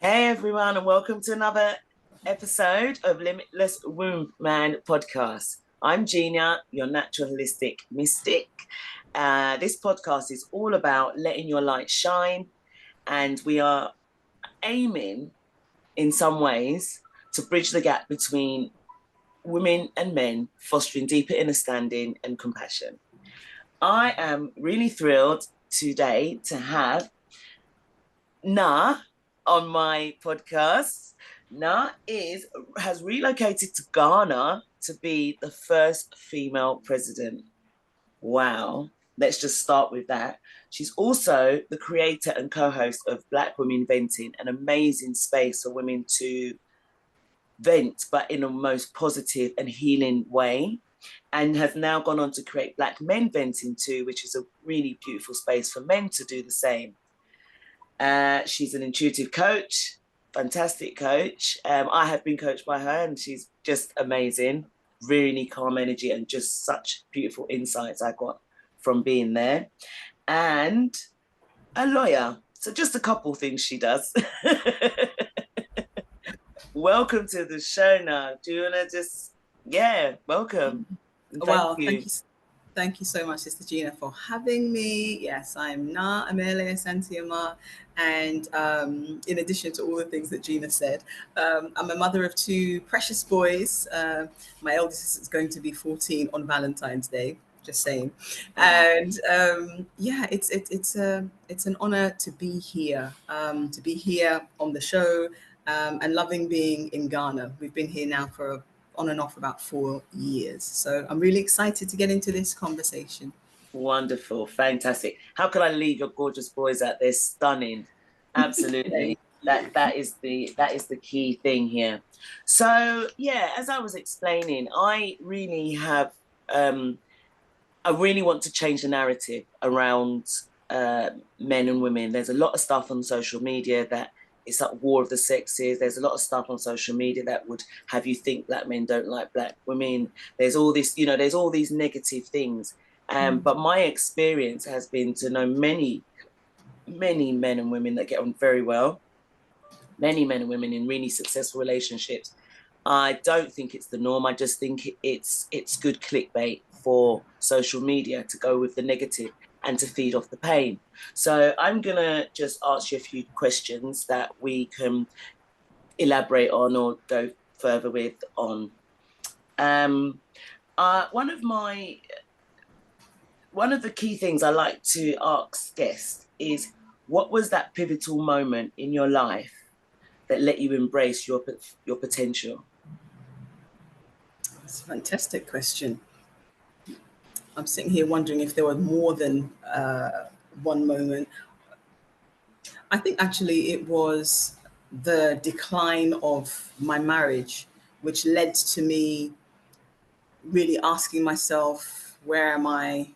Hey everyone, and welcome to another episode of Limitless Wombman Podcast. I'm Gina, your natural holistic mystic. This podcast is all about letting your light shine, and we are aiming, in some ways, to bridge the gap between women and men, fostering deeper understanding and compassion. I am really thrilled today to have Na on my podcast. Na has relocated to Ghana to be the first female president. Wow. Let's just start with that. She's also the creator and co-host of Black Women Venting, an amazing space for women to vent, but in a most positive and healing way. And has now gone on to create Black Men Venting too, which is a really beautiful space for men to do the same. She's an intuitive coach, fantastic coach. I have been coached by her and she's just amazing, really calm energy and just such beautiful insights I got from being there. And a lawyer. So just a couple things she does. Welcome to the show now. Do you want to just, welcome. Thank you so much, Sister Gina, for having me. Yes, I'm Na Amele Santiama. And in addition to all the things that Gina said, I'm a mother of two precious boys. My eldest is going to be 14 on Valentine's Day, just saying. And it's an honor to be here on the show and loving being in Ghana. We've been here now for on and off about 4 years. So I'm really excited to get into this conversation. Wonderful, fantastic. How could I leave your gorgeous boys out there? Stunning. Absolutely. that is the key thing here. So as I was explaining, I really have I really want to change the narrative around men and women. There's a lot of stuff on social media that it's like war of the sexes. There's a lot of stuff on social media that would have you think Black men don't like Black women. There's all this, there's all these negative things. But my experience has been to know many men and women that get on very well, many men and women in really successful relationships. I don't think it's the norm. I just think it's good clickbait for social media to go with the negative and to feed off the pain. So I'm going to just ask you a few questions that we can elaborate on or go further with on. One of the key things I like to ask guests is, what was that pivotal moment in your life that let you embrace your potential? That's a fantastic question. I'm sitting here wondering if there was more than one moment. I think actually it was the decline of my marriage, which led to me really asking myself, where am I?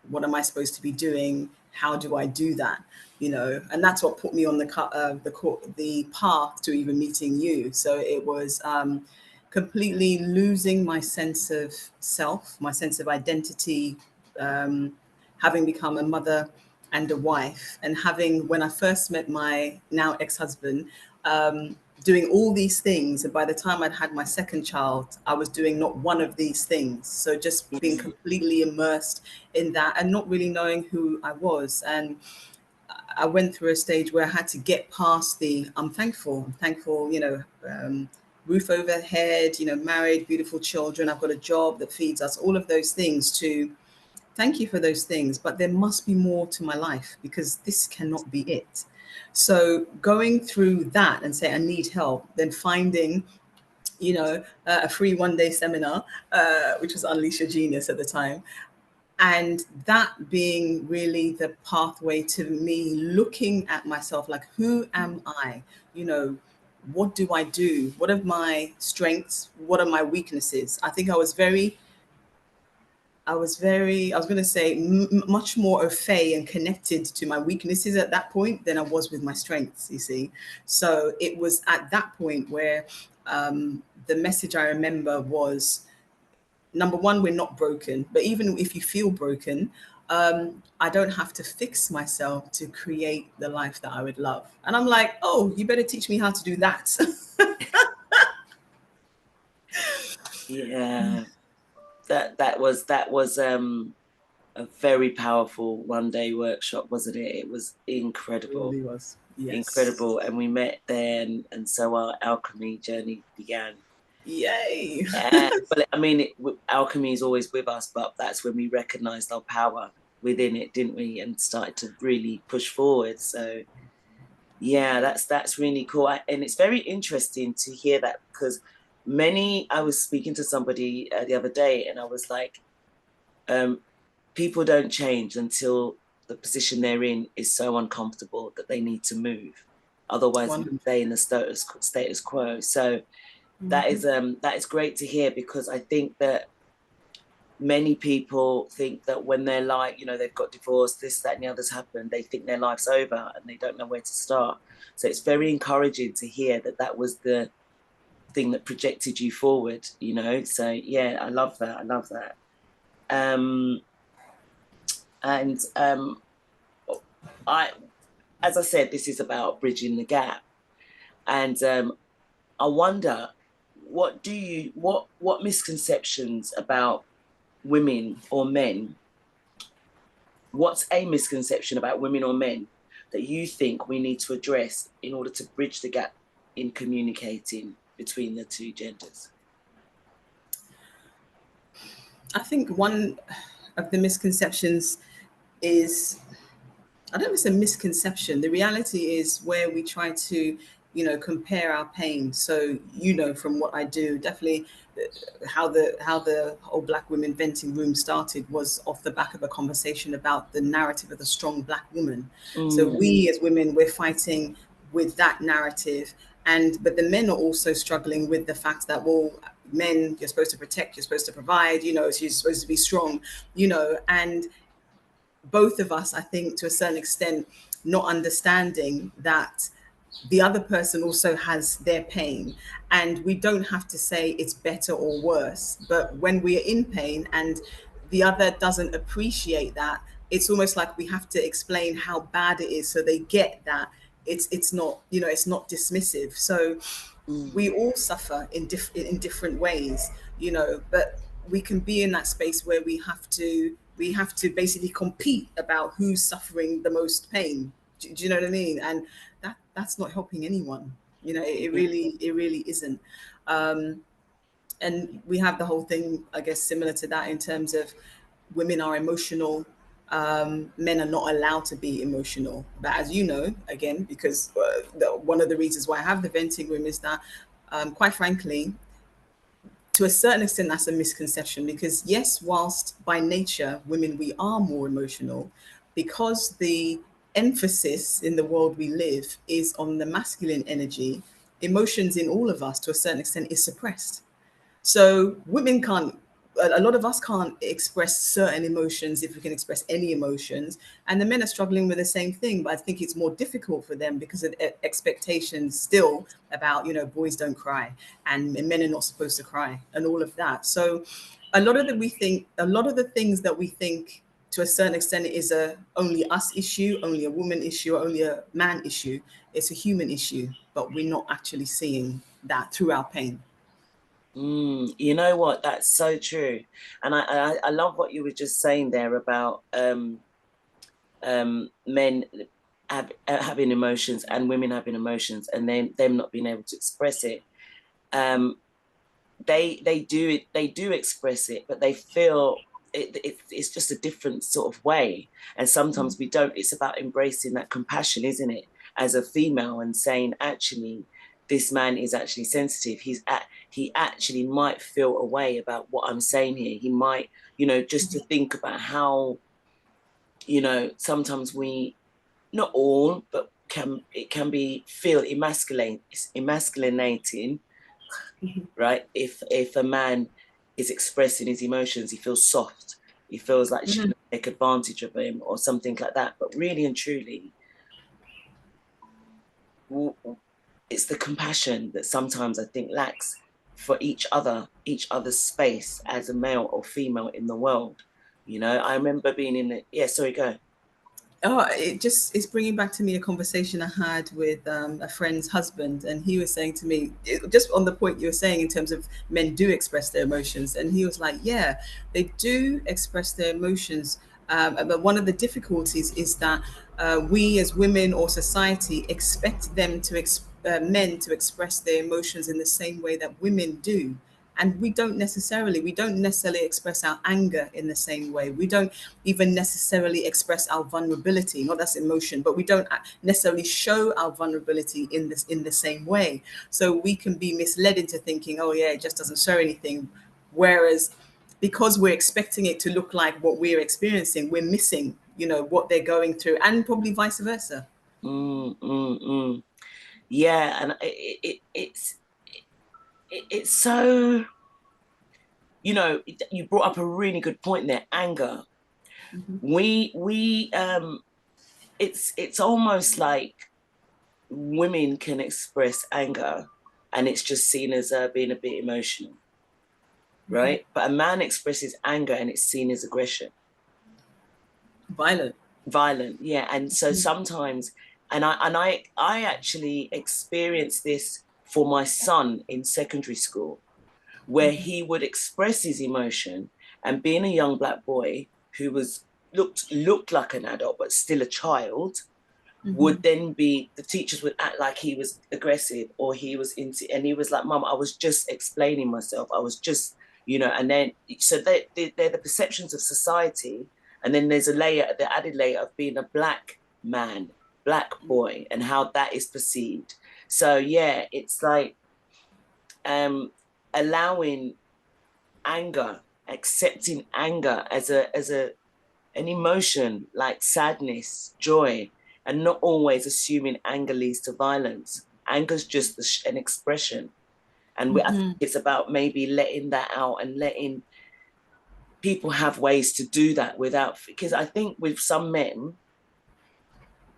What am I supposed to be doing? How do I do that? And that's what put me on the path to even meeting you. So it was completely losing my sense of self, my sense of identity, having become a mother and a wife, and when I first met my now ex-husband, doing all these things. And by the time I'd had my second child, I was doing not one of these things. So just being completely immersed in that and not really knowing who I was. And I went through a stage where I had to get past I'm thankful, roof overhead, married, beautiful children. I've got a job that feeds us, all of those things, to thank you for those things. But there must be more to my life, because this cannot be it. So going through that and say, I need help, then finding, a free one-day seminar, which was Unleash Your Genius at the time. And that being really the pathway to me looking at myself, like, who am I? What do I do? What are my strengths? What are my weaknesses? I think I was going to say much more au fait and connected to my weaknesses at that point than I was with my strengths, you see. So it was at that point where the message I remember was, number one, we're not broken, but even if you feel broken, I don't have to fix myself to create the life that I would love. And I'm like, oh, you better teach me how to do that. Yeah, that was a very powerful 1 day workshop, wasn't it? It was It incredible, really was. Yes. incredible. And we met there, and so our alchemy journey began. Yay. But I mean, alchemy is always with us, but that's when we recognized our power within it, didn't we? And started to really push forward. So yeah, that's really cool. And it's very interesting to hear that, because I was speaking to somebody the other day, and I was like, people don't change until the position they're in is so uncomfortable that they need to move. Otherwise, we stay in the status quo. So that is great to hear, because I think that many people think that when they're like, they've got divorced, this, that, and the others happen, they think their life's over and they don't know where to start. So it's very encouraging to hear that that was the thing that projected you forward, So yeah, I love that. I love that. And as I said, this is about bridging the gap. And I wonder, what misconceptions about women or men, what's a misconception about women or men that you think we need to address in order to bridge the gap in communicating between the two genders? I think one of the misconceptions is, I don't know if it's a misconception. The reality is where we try to, compare our pain. So, from what I do, definitely how the whole Black women venting room started was off the back of a conversation about the narrative of the strong Black woman. So we as women, we're fighting with that narrative. But the men are also struggling with the fact that, well, men, you're supposed to protect, you're supposed to provide, so you're supposed to be strong, and both of us, I think, to a certain extent, not understanding that the other person also has their pain, and we don't have to say it's better or worse. But when we are in pain and the other doesn't appreciate that, it's almost like we have to explain how bad it is so they get that it's not, it's not dismissive. So we all suffer in different ways, but we can be in that space where we have to basically compete about who's suffering the most pain. Do you know what I mean? And that's not helping anyone. It really isn't. And we have the whole thing, I guess, similar to that in terms of women are emotional, men are not allowed to be emotional. But as you know, again, because one of the reasons why I have the venting room is that, quite frankly, to a certain extent, that's a misconception, because yes, whilst by nature, women, we are more emotional, because the emphasis in the world we live is on the masculine energy, emotions in all of us to a certain extent is suppressed. So women can't, a lot of us can't express certain emotions, if we can express any emotions. And the men are struggling with the same thing, but I think it's more difficult for them because of expectations still about, boys don't cry and men are not supposed to cry and all of that. So a lot of the things that we think to a certain extent is a only us issue, only a woman issue, or only a man issue. It's a human issue, but we're not actually seeing that through our pain. You know what? That's so true. And I love what you were just saying there about men having emotions and women having emotions, and them not being able to express it. They do express it, but they feel it's just a different sort of way. And sometimes we don't. It's about embracing that compassion, isn't it? As a female, and saying, actually, this man is actually sensitive. He actually might feel a way about what I'm saying here. He might, just to think about how, sometimes we, not all, but it can feel emasculating, right? If a man is expressing his emotions, he feels soft. He feels like she's going to take advantage of him or something like that. But really and truly, it's the compassion that sometimes I think lacks for each other's space as a male or female in the world. I remember being in the, sorry, go. Oh, it's bringing back to me a conversation I had with a friend's husband, and he was saying to me, just on the point you were saying in terms of men do express their emotions, and he was like, yeah, they do express their emotions, but one of the difficulties is that we as women or society expect them to men to express their emotions in the same way that women do. And we don't necessarily express our anger in the same way. We don't even necessarily express our vulnerability, not that's emotion, but we don't necessarily show our vulnerability in the same way. So we can be misled into thinking, oh yeah, it just doesn't show anything. Whereas because we're expecting it to look like what we're experiencing, we're missing, what they're going through, and probably vice versa. Yeah, and it's so, you brought up a really good point there, anger. We it's almost like women can express anger and it's just seen as being a bit emotional, right? But a man expresses anger and it's seen as aggression. Violent, yeah. And so sometimes, and I actually experienced this for my son in secondary school, where he would express his emotion, and being a young Black boy who looked like an adult but still a child, would then be, the teachers would act like he was aggressive or he was and he was like, Mum, I was just explaining myself. I was just, and then, so they're the perceptions of society. And then there's the added layer of being a Black man, Black boy, and how that is perceived. So yeah, it's like allowing anger, accepting anger as an emotion like sadness, joy, and not always assuming anger leads to violence. Anger's just an expression. And I think it's about maybe letting that out and letting people have ways to do that without, because I think with some men,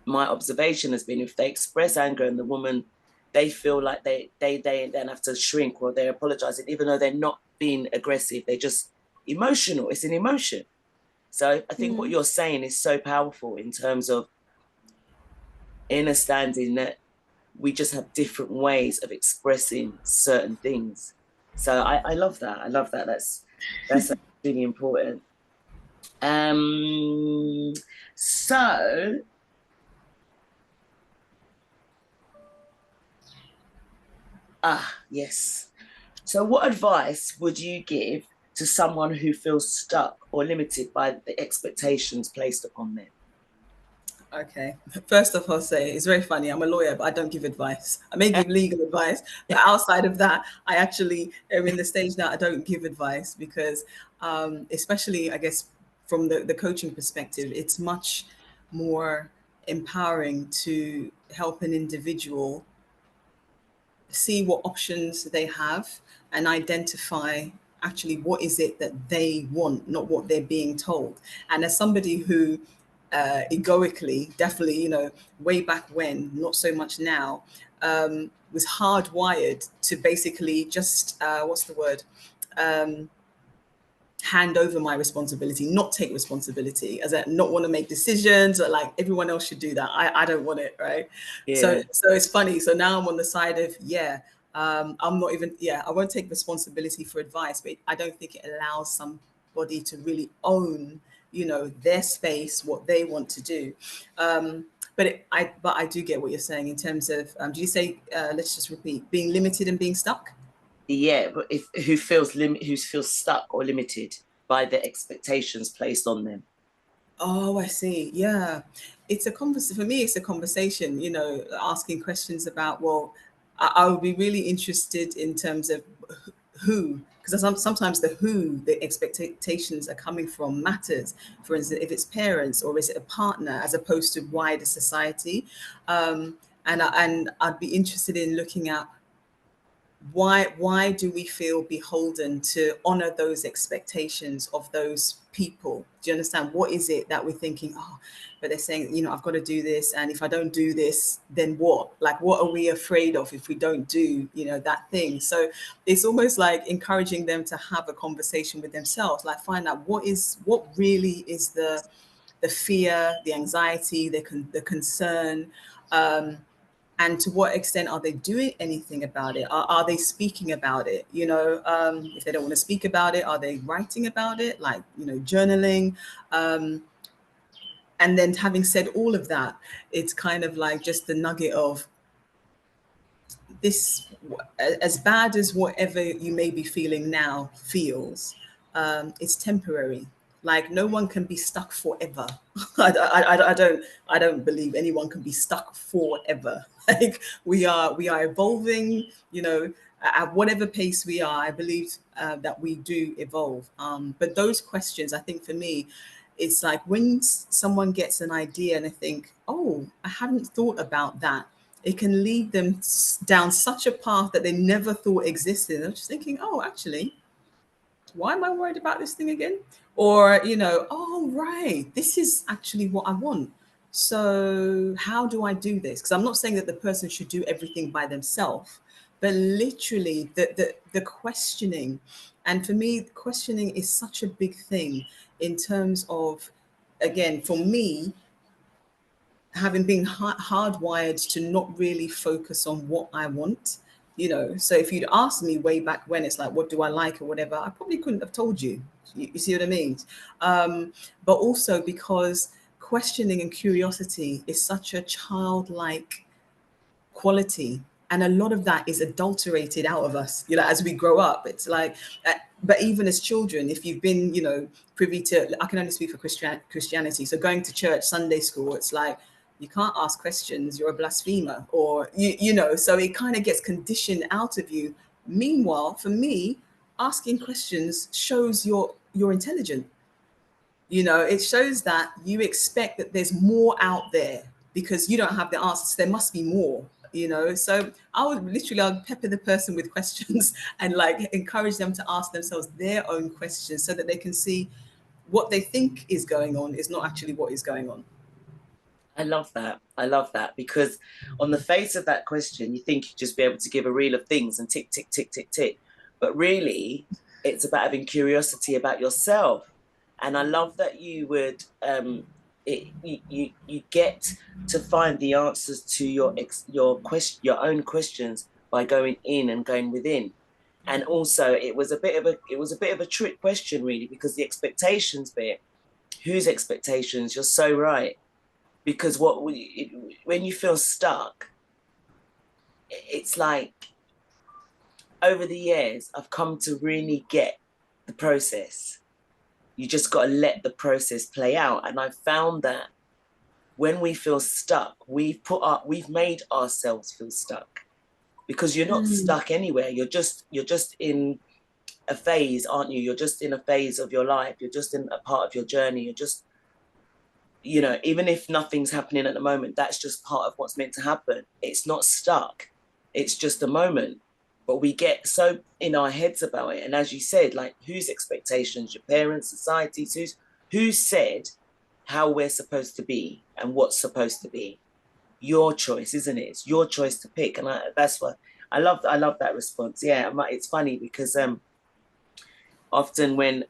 my observation has been if they express anger and the woman, they feel like they then have to shrink or they're apologizing, even though they're not being aggressive, they're just emotional. It's an emotion. So I think what you're saying is so powerful in terms of understanding that we just have different ways of expressing certain things. So I love that. I love that. That's really important. So yes. So what advice would you give to someone who feels stuck or limited by the expectations placed upon them? Okay. First off, I'll say it's very funny. I'm a lawyer, but I don't give advice. I may give legal advice, but outside of that, I actually am in the stage now I don't give advice because, especially, I guess, from the coaching perspective, it's much more empowering to help an individual see what options they have and identify actually what is it that they want, not what they're being told. And as somebody who egoically, definitely, way back when, not so much now, was hardwired to basically just, what's the word? Hand over my responsibility, not take responsibility, as I not want to make decisions or like everyone else should do that. I don't want it, right? Yeah. So it's funny. So now I'm on the side of, I'm not even, I won't take responsibility for advice, but I don't think it allows somebody to really own, their space, what they want to do. But I do get what you're saying in terms of, do you say, let's just repeat, being limited and being stuck? Yeah, but who feels stuck or limited by the expectations placed on them. Oh, I see. Yeah. It's a conversation. For me, it's a conversation, asking questions about, well, I would be really interested in terms of who, because sometimes the expectations are coming from matters. For instance, if it's parents or is it a partner as opposed to wider society. And I'd be interested in looking at why do we feel beholden to honor those expectations of those people? Do you understand? What is it that we're thinking, oh, but they're saying, I've got to do this. And if I don't do this, then what? Like, what are we afraid of if we don't do, that thing? So it's almost like encouraging them to have a conversation with themselves, like find out what really is the fear, the anxiety, the concern, and to what extent are they doing anything about it? Are they speaking about it? If they don't want to speak about it, are they writing about it, like, journaling? And then having said all of that, it's kind of like just the nugget of this, as bad as whatever you may be feeling now feels, it's temporary. Like, no one can be stuck forever. I don't believe anyone can be stuck forever. Like, we are evolving, at whatever pace we are. I believe that we do evolve. But those questions, I think for me, it's like when someone gets an idea and they think, oh, I hadn't thought about that, it can lead them down such a path that they never thought existed. They're just thinking, oh, actually, why am I worried about this thing again? Or, oh, right, this is actually what I want. So how do I do this? Because I'm not saying that the person should do everything by themselves, but literally the questioning. And for me, questioning is such a big thing in terms of, again, for me, having been hardwired to not really focus on what I want, So if you'd asked me way back when, it's like, what do I like or whatever, I probably couldn't have told you. You see what I mean? But also because questioning and curiosity is such a childlike quality. And a lot of that is adulterated out of us, as we grow up. It's like, but even as children, if you've been, privy to, I can only speak for Christianity. So going to church, Sunday school, it's like, you can't ask questions, you're a blasphemer, or, so it kind of gets conditioned out of you. Meanwhile, for me, asking questions shows you're intelligent. It shows that you expect that there's more out there because you don't have the answers. There must be more. So I'll pepper the person with questions and like encourage them to ask themselves their own questions so that they can see what they think is going on is not actually what is going on. I love that because on the face of that question, you think you'd just be able to give a reel of things and tick, tick, tick, tick, tick. But really, it's about having curiosity about yourself. And I love that you would, you get to find the answers to your own questions by going in and going within. And also, it was a bit of a trick question, really, because the expectations bit. Whose expectations? You're so right. Because when you feel stuck, it's like over the years, I've come to really get the process. You just got to let the process play out. And I found that when we feel stuck, we've made ourselves feel stuck because you're not stuck anywhere. You're just in a phase, aren't you? You're just in a phase of your life. You're just in a part of your journey. You're just, even if nothing's happening at the moment, that's just part of what's meant to happen. It's not stuck. It's just a moment. But we get so in our heads about it. And as you said, like, whose expectations? Your parents, societies, who said how we're supposed to be and what's supposed to be? Your choice, isn't it? It's your choice to pick. And that's what I love that response. Yeah, it's funny because often when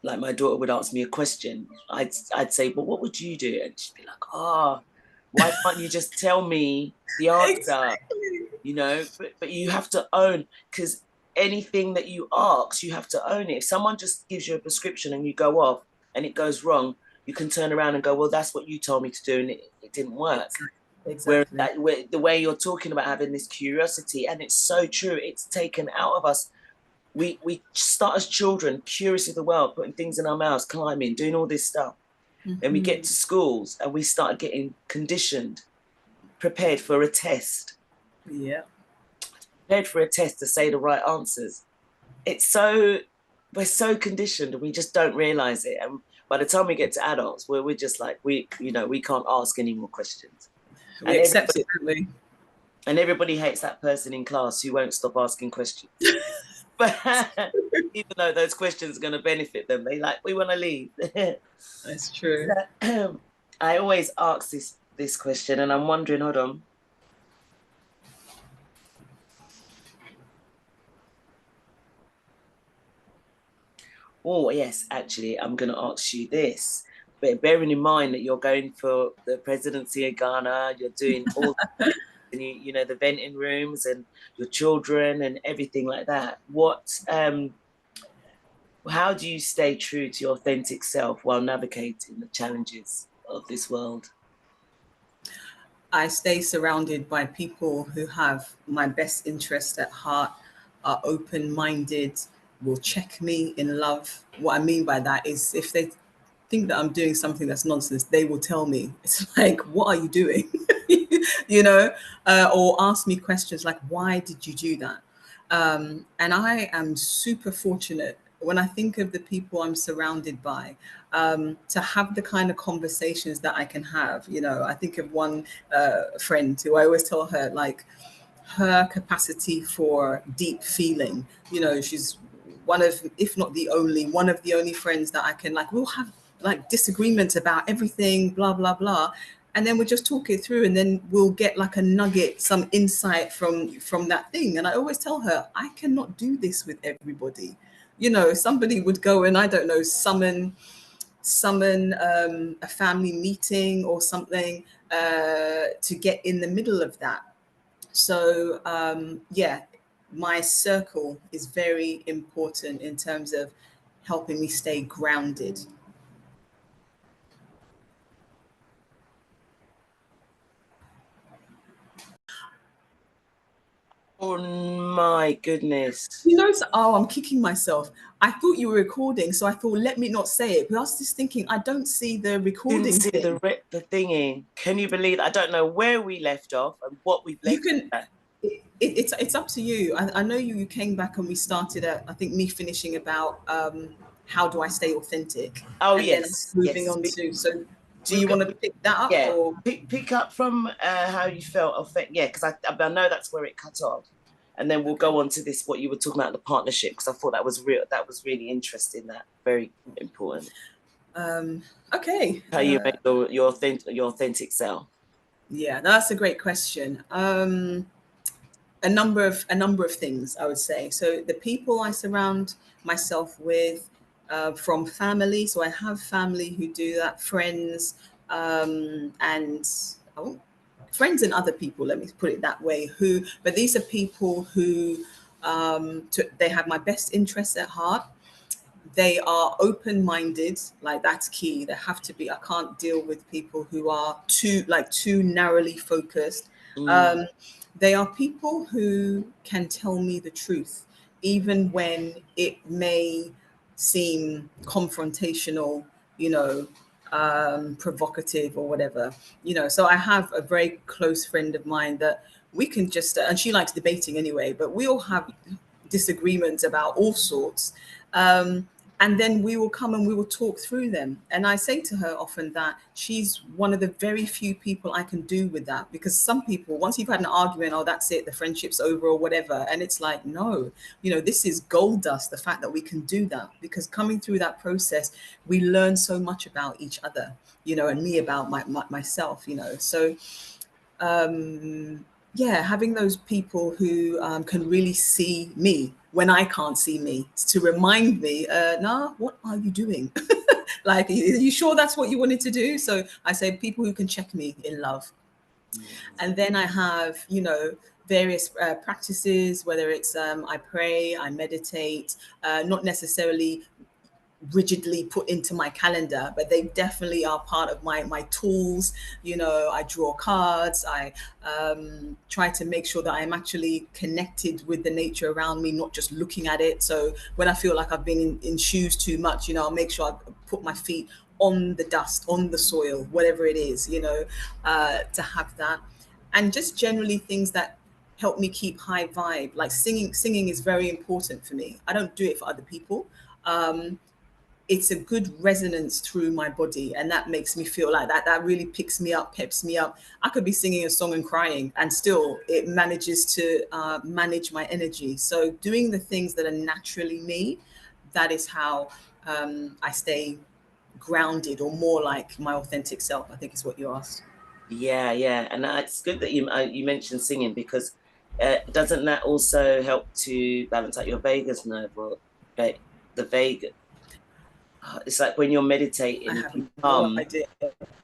like my daughter would ask me a question, I'd say, well, what would you do? And she'd be like, why can't you just tell me the answer? Exactly. But you have to own, because anything that you ask, you have to own it. If someone just gives you a prescription and you go off and it goes wrong, you can turn around and go, well, that's what you told me to do and it didn't work. Exactly. Where the way you're talking about having this curiosity, and it's so true, it's taken out of us. We start as children, curious of the world, putting things in our mouths, climbing, doing all this stuff. Mm-hmm. Then we get to schools and we start getting conditioned, prepared for a test. Yeah. Prepared for a test to say the right answers. We're so conditioned and we just don't realize it. And by the time we get to adults, we're just like, we can't ask any more questions. We accept it, don't we? And everybody hates that person in class who won't stop asking questions. But even though those questions are going to benefit them, they like, we want to leave. That's true. So, I always ask this question, and I'm wondering, hold on. Oh, yes, actually, I'm going to ask you this. But bearing in mind that you're going for the presidency of Ghana, you're doing all and you know, the venting rooms and your children and everything like that. How do you stay true to your authentic self while navigating the challenges of this world? I stay surrounded by people who have my best interest at heart, are open-minded, will check me in love. What I mean by that is if they think that I'm doing something that's nonsense, they will tell me. It's like, what are you doing? you know, or ask me questions like, why did you do that? And I am super fortunate when I think of the people I'm surrounded by, to have the kind of conversations that I can have. You know, I think of one friend who I always tell her, like, her capacity for deep feeling. You know, she's one of, if not the only, one of the only friends that I can, like, we'll have like disagreements about everything, blah, blah, blah. And then we'll just talk it through, and then we'll get like a nugget, some insight from that thing. And I always tell her, I cannot do this with everybody. You know, somebody would go and, I don't know, summon a family meeting or something, to get in the middle of that. So yeah, my circle is very important in terms of helping me stay grounded. Oh my goodness. You know, so, oh, I'm kicking myself. I thought you were recording, so I thought, let me not say it. But I was just thinking, I don't see the Didn't recording see thing. the thingy. Can you believe? I don't know where we left off and what we've You left can. at. It's up to you. I know you came back and we started at, I think, me finishing about how do I stay authentic, Oh and then yes, moving yes. on to. So, do We'll you go, want to pick that up yeah, or? pick up from how you felt. Yeah, because I know that's where it cut off, and then we'll Okay. go on to this what you were talking about, the partnership, because I thought that was real. That was really interesting. That very important. Okay. How you make your authentic self. Yeah, that's a great question. A number of things, I would say. So the people I surround myself with, from family. So I have family who do that, friends, and oh, friends and other people. Let me put it that way. But these are people who, they have my best interests at heart. They are open-minded, like that's key. They have to be. I can't deal with people who are too narrowly focused. Mm. um, they are people who can tell me the truth even when it may seem confrontational, you know, provocative or whatever. So I have a very close friend of mine that we can just, and she likes debating anyway, but we all have disagreements about all sorts. um, and then we will come and we will talk through them. And I say to her often that she's one of the very few people I can do with that, because some people, once you've had an argument, oh, that's it, the friendship's over or whatever. And it's like, no, this is gold dust, the fact that we can do that, because coming through that process, we learn so much about each other, and me about myself. So yeah, having those people who can really see me when I can't see me, to remind me, nah, what are you doing? Like, are you sure that's what you wanted to do? So I say people who can check me in love. And then I have, various practices, whether it's I pray, I meditate, not necessarily rigidly put into my calendar, but they definitely are part of my tools. I draw cards. I try to make sure that I'm actually connected with the nature around me, not just looking at it. So when I feel like I've been in shoes too much, I'll make sure I put my feet on the dust, on the soil, whatever it is, to have that. And just generally things that help me keep high vibe, like singing is very important for me. I don't do it for other people. it's a good resonance through my body, and that makes me feel like that really picks me up, peps me up. I could be singing a song and crying, and still it manages to manage my energy. So doing the things that are naturally me, that is how I stay grounded, or more like my authentic self, I think is what you asked. Yeah, yeah, and it's good that you mentioned singing, because doesn't that also help to balance out your vagus nerve, or the vagus? It's like when you're I meditating, if have you no hum, idea.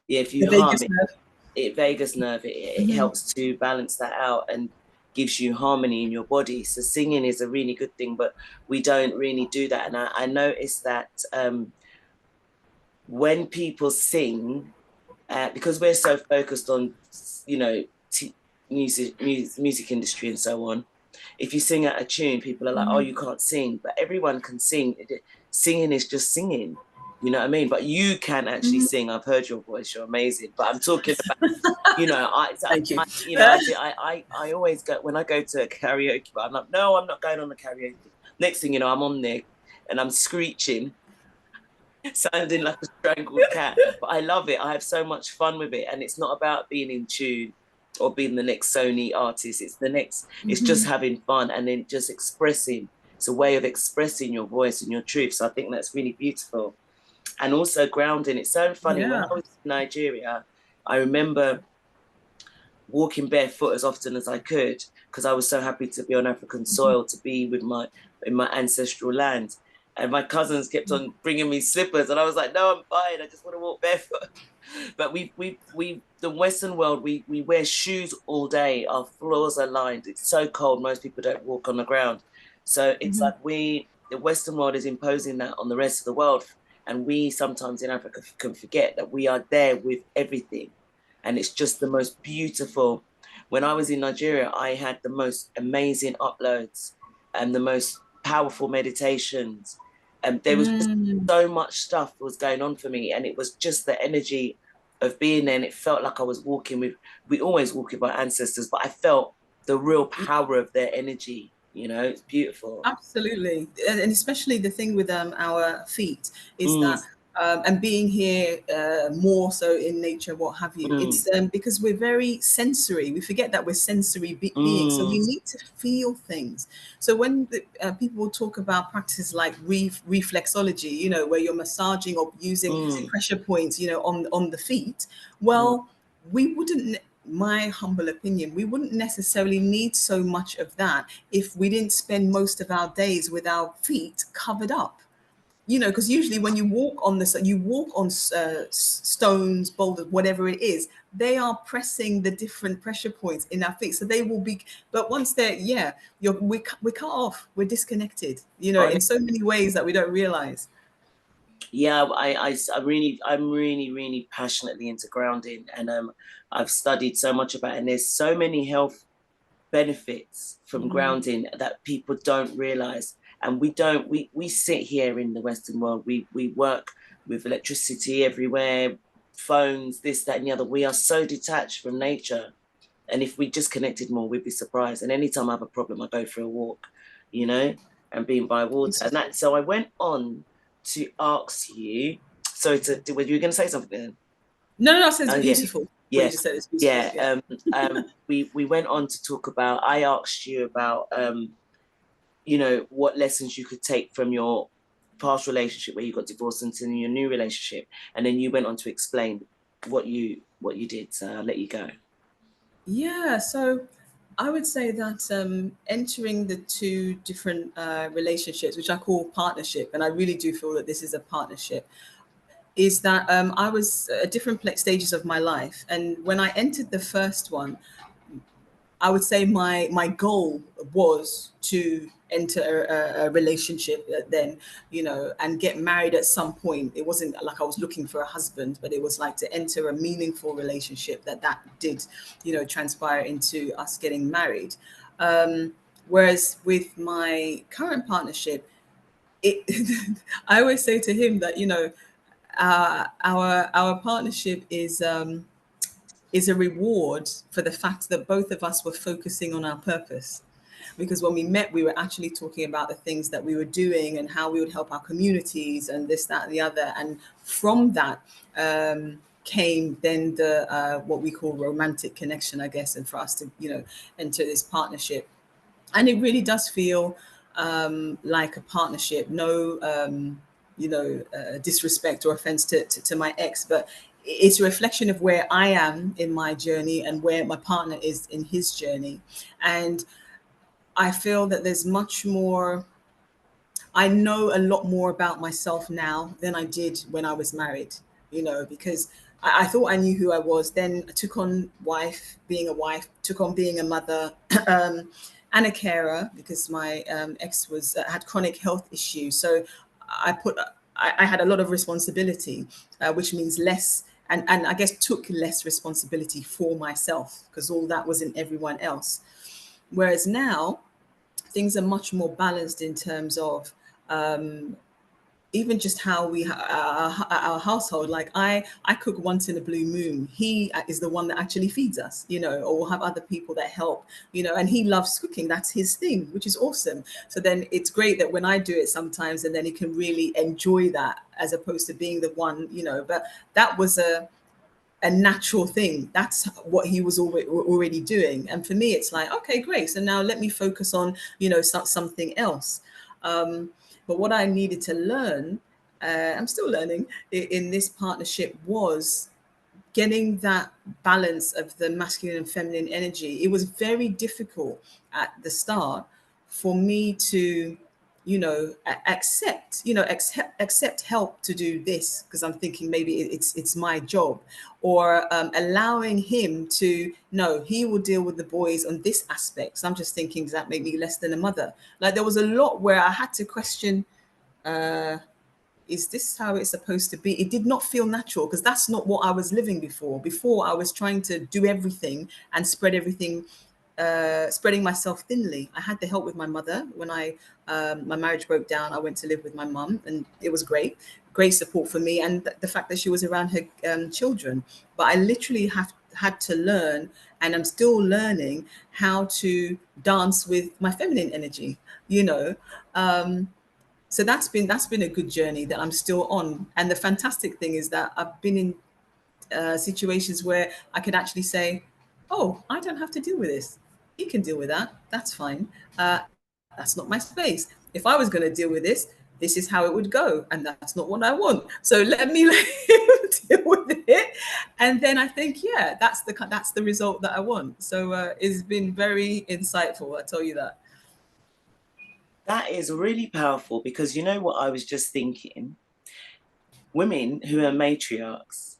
yeah, if The you hum, vagus nerve. vagus nerve, it Mhm. helps to balance that out and gives you harmony in your body. So singing is a really good thing, but we don't really do that. And I noticed that when people sing, because we're so focused on, you know, music industry and so on, if you sing out a tune, people are like, oh, you can't sing, but everyone can sing. Singing is just singing. You know what I mean? But you can actually sing. I've heard your voice. You're amazing. But I'm talking about, Thank you. I always go, when I go to a karaoke, but I'm like, no, I'm not going on the karaoke. Next thing you know, I'm on there and I'm screeching, sounding like a strangled cat. But I love it. I have so much fun with it. And it's not about being in tune or being the next Sony artist. It's just having fun and then just expressing. It's a way of expressing your voice and your truth. So I think that's really beautiful. And also grounding. It's so funny. When Yeah. I was in Nigeria, I remember walking barefoot as often as I could, because I was so happy to be on African soil, to be in my ancestral land. And my cousins kept on bringing me slippers, and I was like, "No, I'm fine. I just want to walk barefoot." But the Western world, we wear shoes all day. Our floors are lined. It's so cold. Most people don't walk on the ground. So it's like the Western world is imposing that on the rest of the world, and we sometimes in Africa can forget that we are there with everything, and it's just the most beautiful. When I was in Nigeria, I had the most amazing uploads and the most powerful meditations, and there was just so much stuff was going on for me, and it was just the energy of being there, and it felt like I was walking with. We always walk with our ancestors, but I felt the real power of their energy. It's beautiful. Absolutely, and especially the thing with our feet is Mm, that, and being here more so in nature, what have you. mm, It's because we're very sensory. We forget that we're sensory beings, so we mm, need to feel things. So when people talk about practices like reflexology, where you're massaging or using mm, pressure points, on the feet, well, we wouldn't, my humble opinion, we wouldn't necessarily need so much of that if we didn't spend most of our days with our feet covered up. Because usually when you walk on stones, boulders, whatever it is, they are pressing the different pressure points in our feet, so they will be. But once they're, we're cut off, we're disconnected, mm. in so many ways that we don't realize. Yeah, I'm really, really passionately into grounding, and I've studied so much about it, and there's so many health benefits from grounding that people don't realize. And we sit here in the Western world, we work with electricity everywhere, phones, this, that, and the other. We are so detached from nature. And if we just connected more, we'd be surprised. And anytime I have a problem, I go for a walk, and being by water. And that, so I went on to ask you, were you going to say something then? No, it says Oh, yeah. beautiful. What you Yeah. just said is beautiful. Yeah. Yeah. We went on to talk about, I asked you about, what lessons you could take from your past relationship where you got divorced into your new relationship. And then you went on to explain what you did. So I'll let you go. Yeah, so I would say that entering the two different relationships, which I call partnership, and I really do feel that this is a partnership, is that I was at different stages of my life. And when I entered the first one, I would say my goal was to enter a relationship then, and get married at some point. It wasn't like I was looking for a husband, but it was like to enter a meaningful relationship that did, transpire into us getting married. Whereas with my current partnership, it I always say to him that, our partnership is a reward for the fact that both of us were focusing on our purpose. because when we met, we were actually talking about the things that we were doing and how we would help our communities and this, that, and the other. And from that came then the what we call romantic connection, I guess, and for us to, enter this partnership. And it really does feel like a partnership. No, disrespect or offense to my ex, but it's a reflection of where I am in my journey and where my partner is in his journey. And I feel that there's much more. I know a lot more about myself now than I did when I was married, because I thought I knew who I was. Then I took on being a wife, took on being a mother, and a carer, because my ex had chronic health issues. So I had a lot of responsibility, which means less, and I guess took less responsibility for myself, because all that was in everyone else. Whereas now, things are much more balanced in terms of even just how our household. Like I cook once in a blue moon. He is the one that actually feeds us, or we'll have other people that help, and he loves cooking. That's his thing, which is awesome. So then it's great that when I do it sometimes, and then he can really enjoy that, as opposed to being the one, but that was a natural thing. That's what he was already doing. And for me, it's like, okay, great. So now let me focus on, something else. But what I needed to learn, I'm still learning in this partnership, was getting that balance of the masculine and feminine energy. It was very difficult at the start for me to, accept help to do this, because I'm thinking maybe it's my job, or allowing him to, no, he will deal with the boys on this aspect. So I'm just thinking, does that make me less than a mother? Like, there was a lot where I had to question, is this how it's supposed to be? It did not feel natural, because that's not what I was living before. Before, I was trying to do everything and spreading myself thinly. I had the help with my mother. When my marriage broke down, I went to live with my mum, and it was great support for me, and the fact that she was around her children. But I literally had to learn, and I'm still learning, how to dance with my feminine energy, so that's been a good journey that I'm still on. And the fantastic thing is that I've been in situations where I could actually say, oh, I don't have to deal with this. He can deal with that. That's fine. That's not my space. If I was going to deal with this is how it would go. And that's not what I want. So let me let him deal with it. And then I think, yeah, that's the result that I want. So it's been very insightful. I tell you that. That is really powerful, because you know what I was just thinking? Women who are matriarchs,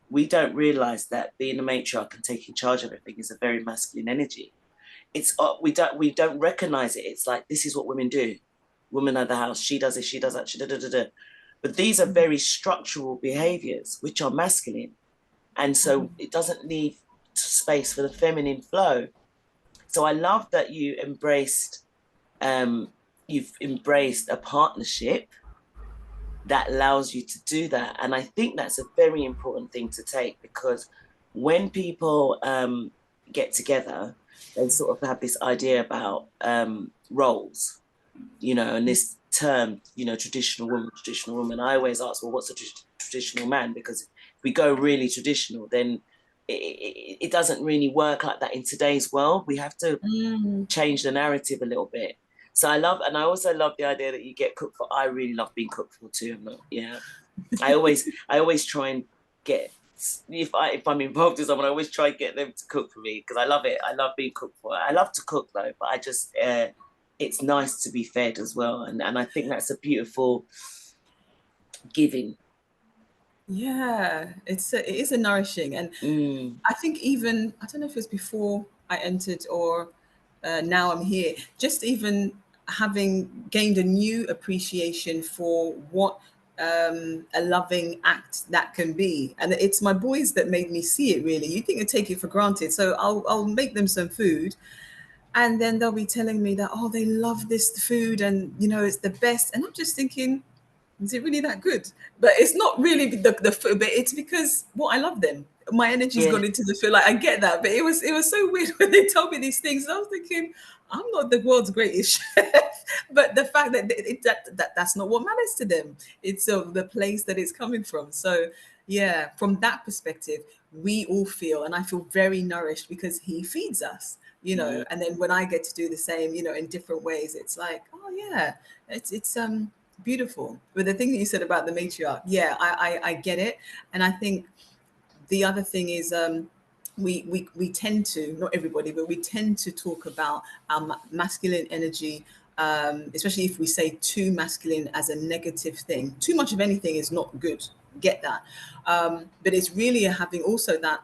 we don't realize that being a matriarch and taking charge of everything is a very masculine energy. It's we don't recognize it. It's like, this is what women do. Women are the house. She does it. She does that. But these are very structural behaviors which are masculine, and so it doesn't leave space for the feminine flow. So I love that you've embraced a partnership that allows you to do that. And I think that's a very important thing to take, because when people get together, they sort of have this idea about roles, and this term, traditional woman. I always ask, well, what's a traditional man? Because if we go really traditional, then it doesn't really work like that in today's world. We have to change the narrative a little bit. So I also love the idea that you get cooked for. I really love being cooked for too. I always try and get, if I'm involved with someone, I always try and get them to cook for me, because I love it. I love being cooked for. I love to cook though, but I just it's nice to be fed as well, and I think that's a beautiful giving. Yeah, it is a nourishing, and I think even, I don't know if it was before I entered or now I'm here, just even having gained a new appreciation for what a loving act that can be. And it's my boys that made me see it, really. You think I take it for granted. So I'll make them some food, and then they'll be telling me that, oh, they love this food, and it's the best. And I'm just thinking, is it really that good? But it's not really the food, but it's because, well, I love them. my energy's gone into the field. Like, I get that, but it was so weird when they told me these things. I was thinking, I'm not the world's greatest chef, but the fact that that's not what matters to them. It's the place that it's coming from. So yeah, from that perspective, we all feel, and I feel very nourished because he feeds us, and then when I get to do the same, in different ways, it's like, oh yeah, it's beautiful. But the thing that you said about the matriarch, yeah, I get it. And I think the other thing is, we tend to, not everybody, but we tend to talk about our masculine energy, especially if we say too masculine as a negative thing. Too much of anything is not good. Get that. But it's really having also that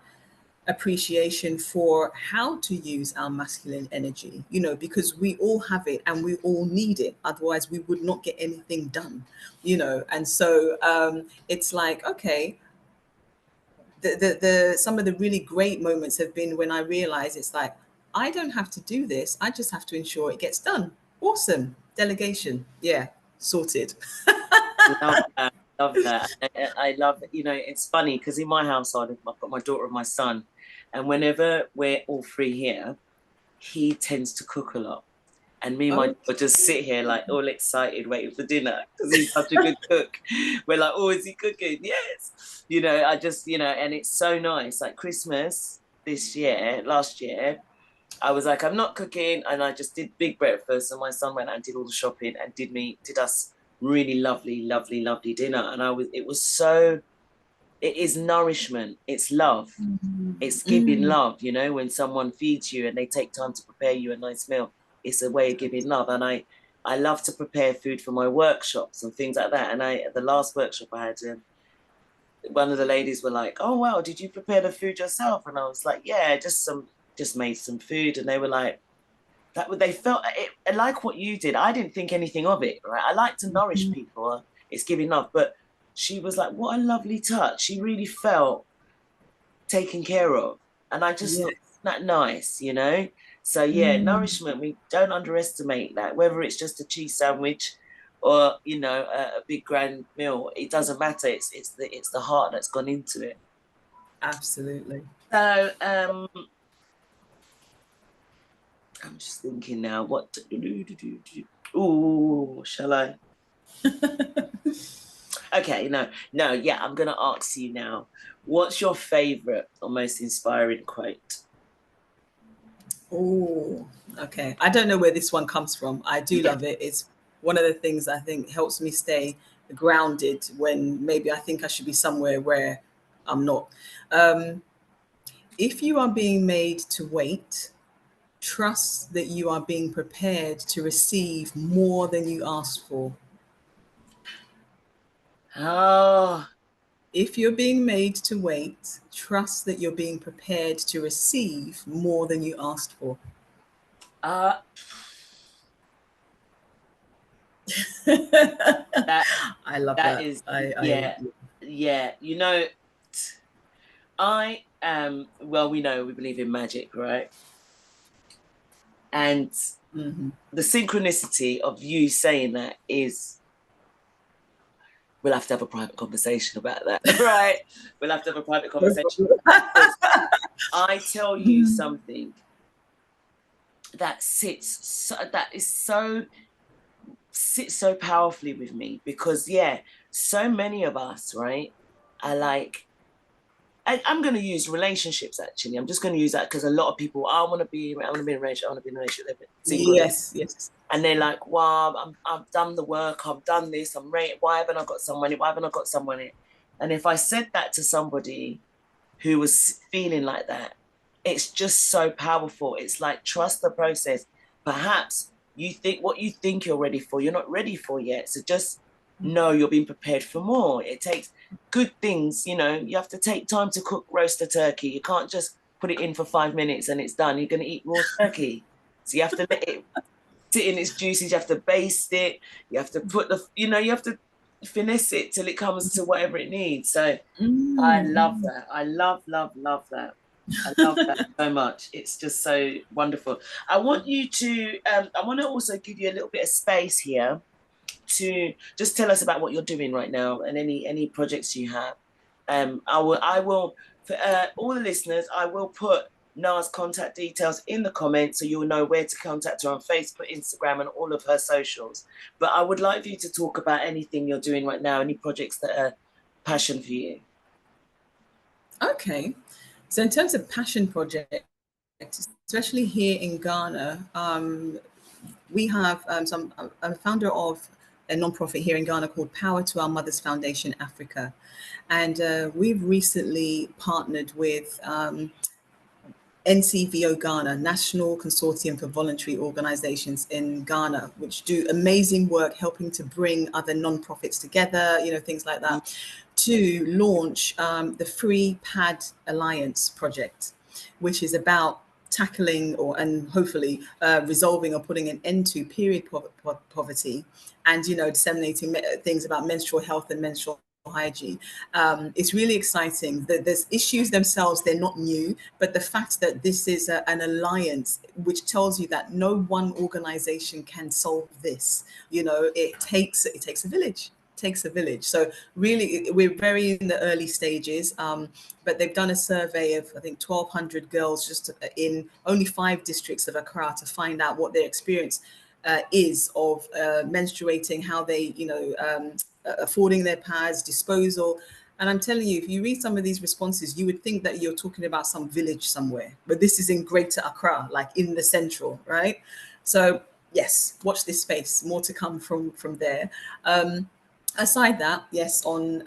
appreciation for how to use our masculine energy, because we all have it and we all need it. Otherwise, we would not get anything done, And so it's like, okay, the some of the really great moments have been when I realize it's like, I don't have to do this. I just have to ensure it gets done. Awesome. Delegation. Yeah. Sorted. Love that. Love that. I love it. It's funny because in my household, I've got my daughter and my son, and whenever we're all three here, he tends to cook a lot. And me and my daughter just sit here like all excited waiting for dinner because he's such a good cook. We're like, oh, is he cooking? Yes. I just, and it's so nice. Like Christmas last year, I was like, I'm not cooking. And I just did big breakfast. And my son went out and did all the shopping and did us really lovely, lovely, lovely dinner. And it is nourishment. It's love. It's giving love, when someone feeds you and they take time to prepare you a nice meal. It's a way of giving love. And I love to prepare food for my workshops and things like that. And the last workshop I had, one of the ladies were like, oh, wow, did you prepare the food yourself? And I was like, yeah, just made some food. And they were like, they felt it, like what you did. I didn't think anything of it, right? I like to nourish people. It's giving love. But she was like, what a lovely touch. She really felt taken care of. And I just thought, that nice, So yeah, nourishment, we don't underestimate that, whether it's just a cheese sandwich or, a big grand meal, it doesn't matter. It's the heart that's gone into it. Absolutely. So I'm just thinking now, what to do. Oh, shall I? Okay, no, yeah, I'm gonna ask you now. What's your favorite or most inspiring quote? Oh, okay. I don't know where this one comes from. I do love it. It's one of the things I think helps me stay grounded when maybe I think I should be somewhere where I'm not. If you are being made to wait, trust that you are being prepared to receive more than you asked for. Oh. If you're being made to wait, trust that you're being prepared to receive more than you asked for. I love that. Yeah. I am, well, we believe in magic, right? And the synchronicity of you saying that is, we'll have to have a private conversation about that, right? We'll have to have a private conversation. I tell you something that sits so powerfully with me because, so many of us, right, are like, I'm going to use relationships, actually. I'm just going to use that because a lot of people, I want to be in a relationship. Yes. And they're like, wow, I've done the work, I've done this, I'm ready. Why haven't I got someone? And if I said that to somebody who was feeling like that, it's just so powerful. It's like, trust the process. Perhaps you think what you think you're ready for, you're not ready for yet. So just know you're being prepared for more. It takes good things, you have to take time to roast a turkey. You can't just put it in for 5 minutes and it's done. You're going to eat raw turkey. So you have to let it sit in its juices. You have to baste it. You have to put you have to finesse it till it comes to whatever it needs. So I love that. I love that. I love that so much. It's just so wonderful. I want to also give you a little bit of space here to just tell us about what you're doing right now and any projects you have. I will For all the listeners, I will put Na's contact details in the comments so you'll know where to contact her on Facebook, Instagram, and all of her socials. But I would like for you to talk about anything you're doing right now, any projects that are passion for you. Okay. So in terms of passion projects, especially here in Ghana, we have I'm a founder of a nonprofit here in Ghana called Power to Our Mothers Foundation Africa. And we've recently partnered with NCVO Ghana, National Consortium for Voluntary Organizations in Ghana, which do amazing work helping to bring other nonprofits together, things like that, to launch the Free Pad Alliance project, which is about tackling and hopefully resolving or putting an end to period poverty and, disseminating things about menstrual health and menstrual hygiene. It's really exciting. There's issues themselves, they're not new, but the fact that this is an alliance, which tells you that no one organization can solve this. It takes a village. So really, we're very in the early stages, but they've done a survey of, I think, 1,200 girls just in only 5 districts of Accra to find out what their experience is of menstruating, how they, affording their pads, disposal. And I'm telling you, if you read some of these responses, you would think that you're talking about some village somewhere, but this is in Greater Accra, like in the central, right? So yes, watch this space. More to come from there. Aside that, yes, on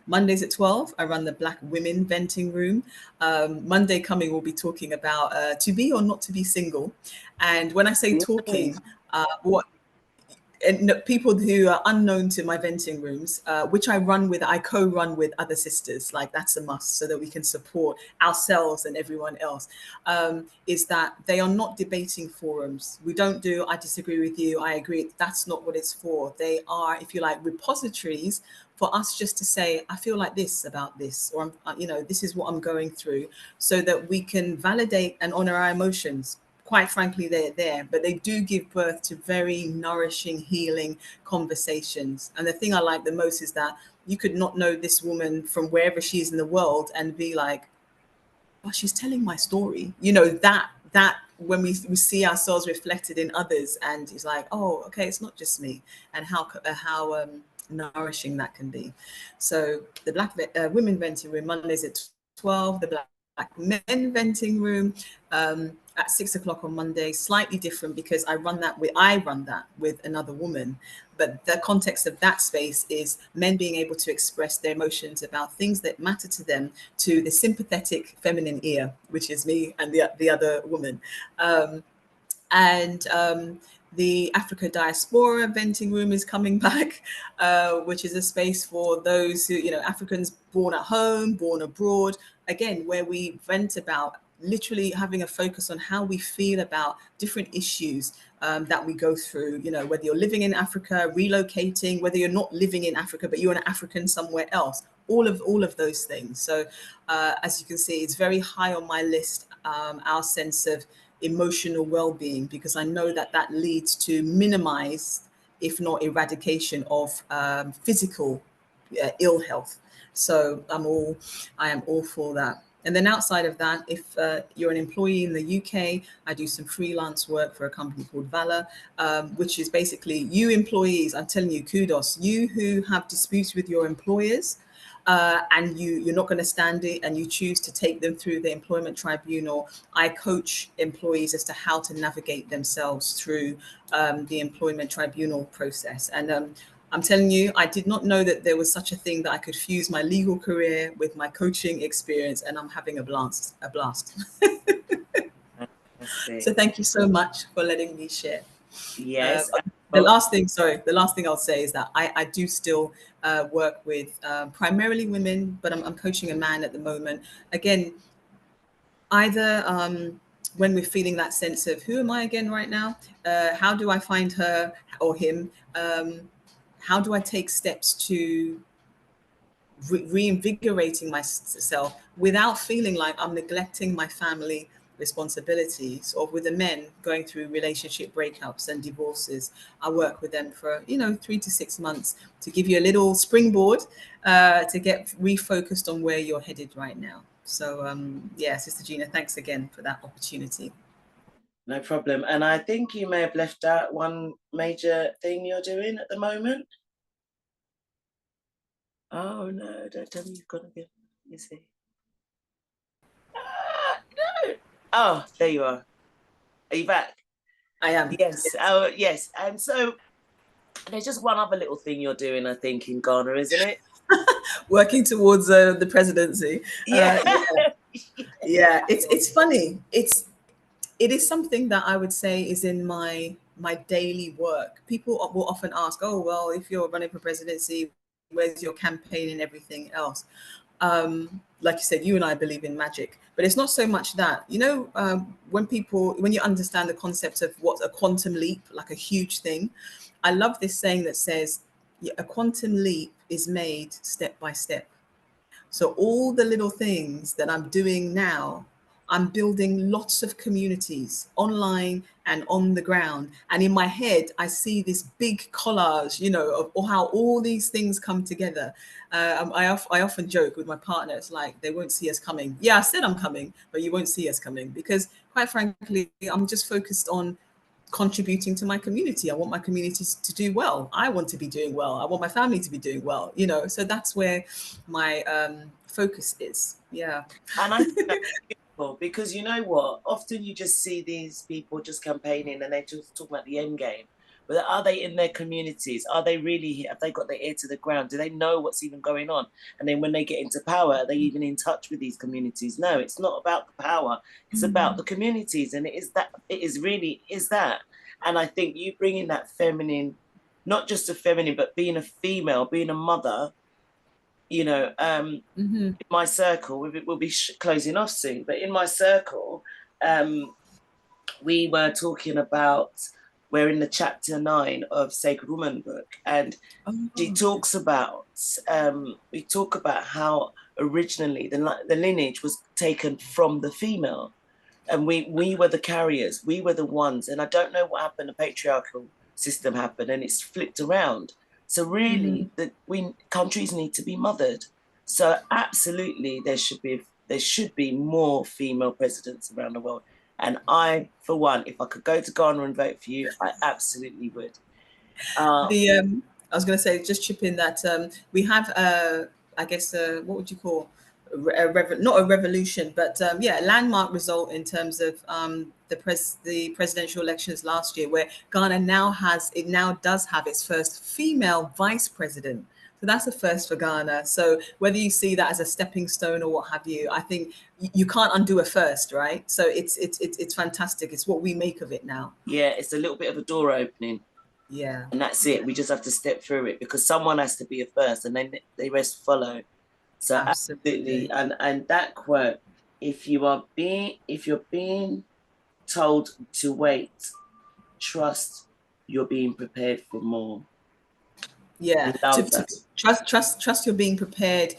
Mondays at 12, I run the Black Women Venting Room. Monday coming, we'll be talking about to be or not to be single. And when I say talking, what and people who are unknown to my venting rooms, which I co-run with other sisters, like that's a must so that we can support ourselves and everyone else, is that they are not debating forums. We don't do, I disagree with you, I agree. That's not what it's for. They are, if you like, repositories for us just to say, I feel like this about this, or, this is what I'm going through, so that we can validate and honor our emotions. Quite frankly, they're there, but they do give birth to very nourishing, healing conversations. And the thing I like the most is that you could not know this woman from wherever she is in the world and be like, well, she's telling my story. That when we see ourselves reflected in others, and it's like, oh, okay, it's not just me, and how nourishing that can be. So the Black Women Venting Room, Mondays at 12, the Black Men Venting Room at 6 o'clock on Monday, slightly different because I run that with another woman. But the context of that space is men being able to express their emotions about things that matter to them to the sympathetic feminine ear, which is me and the other woman. The Africa Diaspora Venting Room is coming back, which is a space for those who, Africans born at home, born abroad, again, where we vent about literally having a focus on how we feel about different issues that we go through, whether you're living in Africa, relocating, whether you're not living in Africa, but you're an African somewhere else, all of those things. So as you can see, it's very high on my list, our sense of emotional well-being, because I know that leads to minimize, if not eradication, of physical ill health. So I am all for that. And then outside of that, if you're an employee in the UK, I do some freelance work for a company called Valor, which is basically you employees, I'm telling you, kudos, you who have disputes with your employers, and you're not going to stand it and you choose to take them through the employment tribunal. I coach employees as to how to navigate themselves through the employment tribunal process. And I'm telling you, I did not know that there was such a thing that I could fuse my legal career with my coaching experience, and I'm having a blast. So thank you so much for letting me share. Yes. The last thing I'll say is that I do still work with primarily women, but I'm coaching a man at the moment. Again, either when we're feeling that sense of who am I again right now? How do I find her or him? How do I take steps to reinvigorating myself without feeling like I'm neglecting my family responsibilities? Or with the men going through relationship breakups and divorces, I work with them for 3 to 6 months to give you a little springboard to get refocused on where you're headed right now. So yeah, Sister Gina, thanks again for that opportunity. No problem. And I think you may have left out one major thing you're doing at the moment. Oh no, don't tell me you've got to get, you see. No. Oh, there you are. Are you back? I am. Yes. Oh, yes. And so there's just one other little thing you're doing, I think, in Ghana, isn't it? Working towards the presidency. Yeah. Yeah. It's funny. It is something that I would say is in my daily work. People will often ask, "Oh, well, if you're running for presidency, where's your campaign and everything else?" Like you said, you and I believe in magic, but it's not so much that. When you understand the concept of what's a quantum leap, like a huge thing, I love this saying that says, a quantum leap is made step by step. So all the little things that I'm doing now, I'm building lots of communities online and on the ground. And in my head, I see this big collage, of how all these things come together. I often joke with my partner, it's like, they won't see us coming. Yeah, I said I'm coming, but you won't see us coming, because quite frankly, I'm just focused on contributing to my community. I want my communities to do well. I want to be doing well. I want my family to be doing well, so that's where my focus is. Yeah. And I think that's beautiful, because you know what? Often you just see these people just campaigning and they just talk about the end game. But are they in their communities? Are they really, have they got their ear to the ground? Do they know what's even going on? And then when they get into power, are they even in touch with these communities? No, it's not about the power. It's about the communities. And it is that. And I think you bringing that feminine, not just a feminine, but being a female, being a mother, in my circle, we'll be closing off soon, but in my circle, we were talking about, we're in the chapter 9 of Sacred Woman book, and she talks about, we talk about how originally the lineage was taken from the female, and we were the carriers, we were the ones, and I don't know what happened, the patriarchal system happened, and it's flipped around. So really, countries need to be mothered. So absolutely, there should be more female presidents around the world. And I, for one, if I could go to Ghana and vote for you, I absolutely would. I was going to say, just chip in that we have, I guess, what would you call, not a revolution, but a landmark result in terms of the presidential elections last year, where Ghana now does have its first female vice president. So that's a first for Ghana. So whether you see that as a stepping stone or what have you, I think you can't undo a first, right? So it's fantastic. It's what we make of it now. Yeah, it's a little bit of a door opening. Yeah. And that's it. We just have to step through it, because someone has to be a first, and then the rest follow. So absolutely. And that quote, if you're being told to wait, trust you're being prepared for more. Yeah, to trust you're being prepared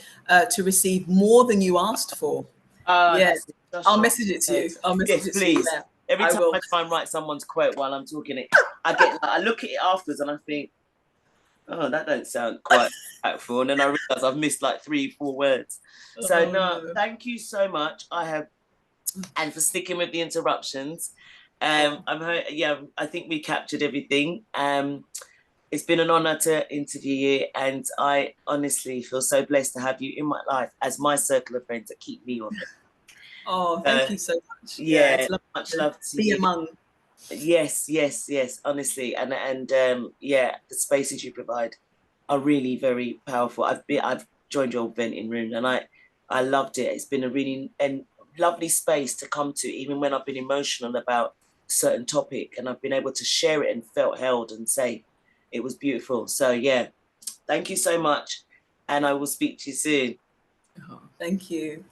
to receive more than you asked for. Yes, I'll message it to you. Yes, please. Yeah, every time I try and write someone's quote while I'm talking I look at it afterwards and I think, oh, that don't sound quite helpful. And then I realize I've missed like 3-4 words. So no, thank you so much. And for sticking with the interruptions. I think we captured everything. It's been an honor to interview you, and I honestly feel so blessed to have you in my life as my circle of friends that keep me on it. Oh, thank you so much. Yeah, it's much love to be you. Among. Yes, honestly, and the spaces you provide are really very powerful. I've joined your venting room, and I loved it. It's been a really lovely space to come to, even when I've been emotional about a certain topic, and I've been able to share it and felt held and safe. It was beautiful. So yeah, thank you so much, and I will speak to you soon. Oh, thank you.